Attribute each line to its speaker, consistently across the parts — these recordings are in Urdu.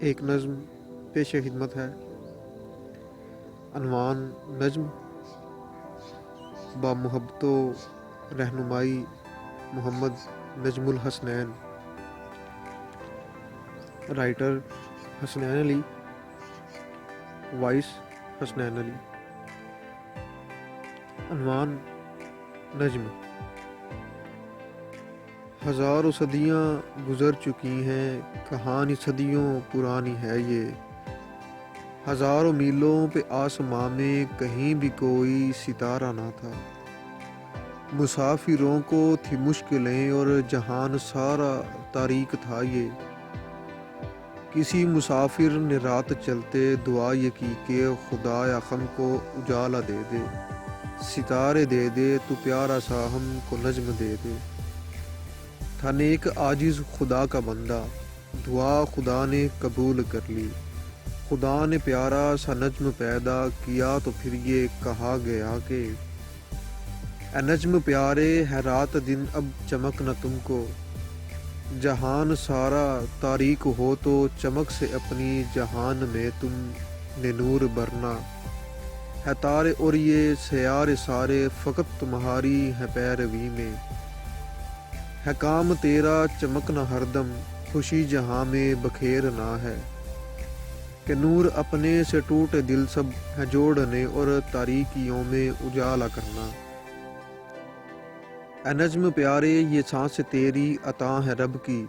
Speaker 1: ایک نظم پیش خدمت ہے۔ عنوان نظم با محبت و رہنمائی محمد نجم الحسنین، رائٹر حسنین علی، وائس حسنین علی۔ عنوان نظم۔ ہزاروں صدیاں گزر چکی ہیں، کہانی صدیوں پرانی ہے یہ۔ ہزاروں میلوں پہ آسماں میں کہیں بھی کوئی ستارہ نہ تھا۔ مسافروں کو تھی مشکلیں اور جہان سارا تاریک تھا یہ۔ کسی مسافر نے رات چلتے دعا یہ کی کہ خدایا ہم کو اجالا دے دے، ستارے دے دے تو پیارا سا ہم کو نجم دے دے۔ تھا نیک عاجز خدا کا بندہ، دعا خدا نے قبول کر لی۔ خدا نے پیارا سا نجم پیدا کیا تو پھر یہ کہا گیا کہ اے نجم پیارے ہے رات دن اب چمکنا تم کو۔ جہان سارا تاریک ہو تو چمک سے اپنی جہان میں تم نے نور بھرنا۔ ہے تارے اور یہ سیارے سارے فقط تمہاری ہے پیروی میں۔ ہے کام تیرا چمکنا ہر دم، خوشی جہاں میں بکھیرنا ہے۔ کہ نور اپنے سے ٹوٹے دل سب ہے جوڑنے اور تاریکیوں میں اجالا کرنا۔ اے نجم پیارے یہ سانس تیری عطا ہے رب کی،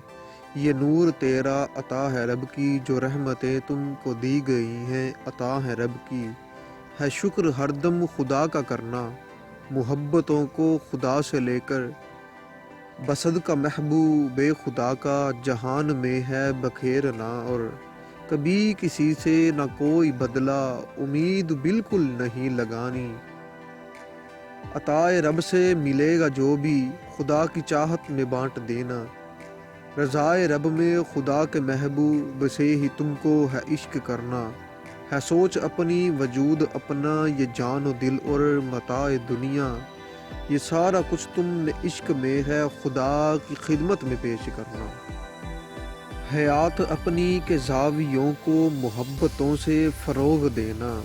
Speaker 1: یہ نور تیرا عطا ہے رب کی، جو رحمتیں تم کو دی گئی ہیں عطا ہے رب کی۔ ہے شکر ہر دم خدا کا کرنا، محبتوں کو خدا سے لے کر۔ بصدقہ محبوب خدا کا جہان میں ہے بکھیرنا، اور کبھی کسی سے نہ کوئی بدلہ امید بالکل نہیں لگانی۔ عطائے رب سے ملے گا جو بھی خدا کی چاہت میں بانٹ دینا۔ رضائے رب میں خدا کے محبوب سے ہی تم کو ہے عشق کرنا۔ ہے سوچ اپنی وجود اپنا، یہ جان و دل اور متاع دنیا، یہ سارا کچھ تم نے عشق میں ہے خدا کی خدمت میں پیش کرنا۔ حیات اپنی کے زاویوں کو محبتوں سے فروغ دینا۔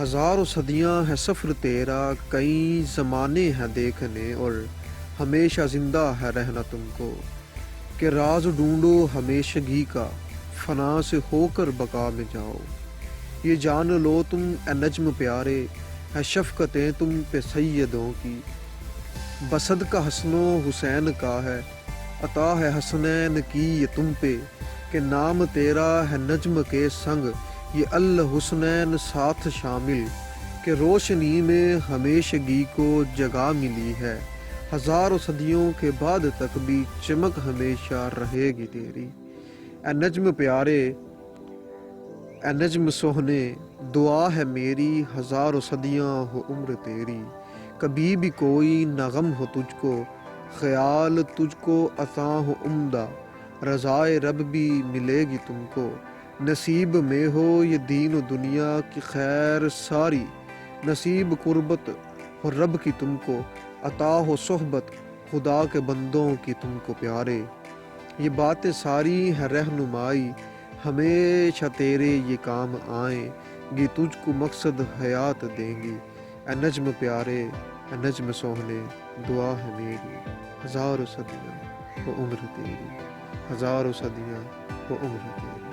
Speaker 1: ہزاروں صدیاں ہے سفر تیرا، کئی زمانے ہیں دیکھنے، اور ہمیشہ زندہ ہے رہنا تم کو۔ کہ راز ڈھونڈو ہمیشگی کا، فنا سے ہو کر بقا میں جاؤ۔ یہ جان لو تم اے نجم پیارے، ہے شفقتیں تم پہ سیدوں کی۔ بصدقہ حسن و حسین کا ہے عطا ہے حسنین کی یہ تم پہ۔ کہ نام تیرا ہے نجم کے سنگ، یہ الحسنین ساتھ شامل۔ کہ روشنی میں ہمیشگی کو جگہ ملی ہے، ہزاروں صدیوں کے بعد تک بھی چمک ہمیشہ رہے گی تیری۔ اے نجم پیارے، اے نجم سوہنے، دعا ہے میری ہزاروں صدیاں ہو عمر تیری۔ کبھی بھی کوئی نہ غم ہو تجھ کو، خیال تجھ کو عطا ہو عمدہ۔ رضائے رب بھی ملے گی تم کو، نصیب میں ہو یہ دین و دنیا کی خیر ساری۔ نصیب قربت ہو رب کی تم کو، عطا ہو صحبت خدا کے بندوں کی تم کو پیارے۔ یہ باتیں ساری ہے رہنمائی، ہمیشہ تیرے یہ کام آئیں گی، تجھ کو مقصد حیات دیں گی۔ اے نجم پیارے، اے نجم سوہنے، دعا ہے میری ہزاروں صدیاں وہ عمر تیری۔ ہزاروں صدیاں وہ عمر تیری۔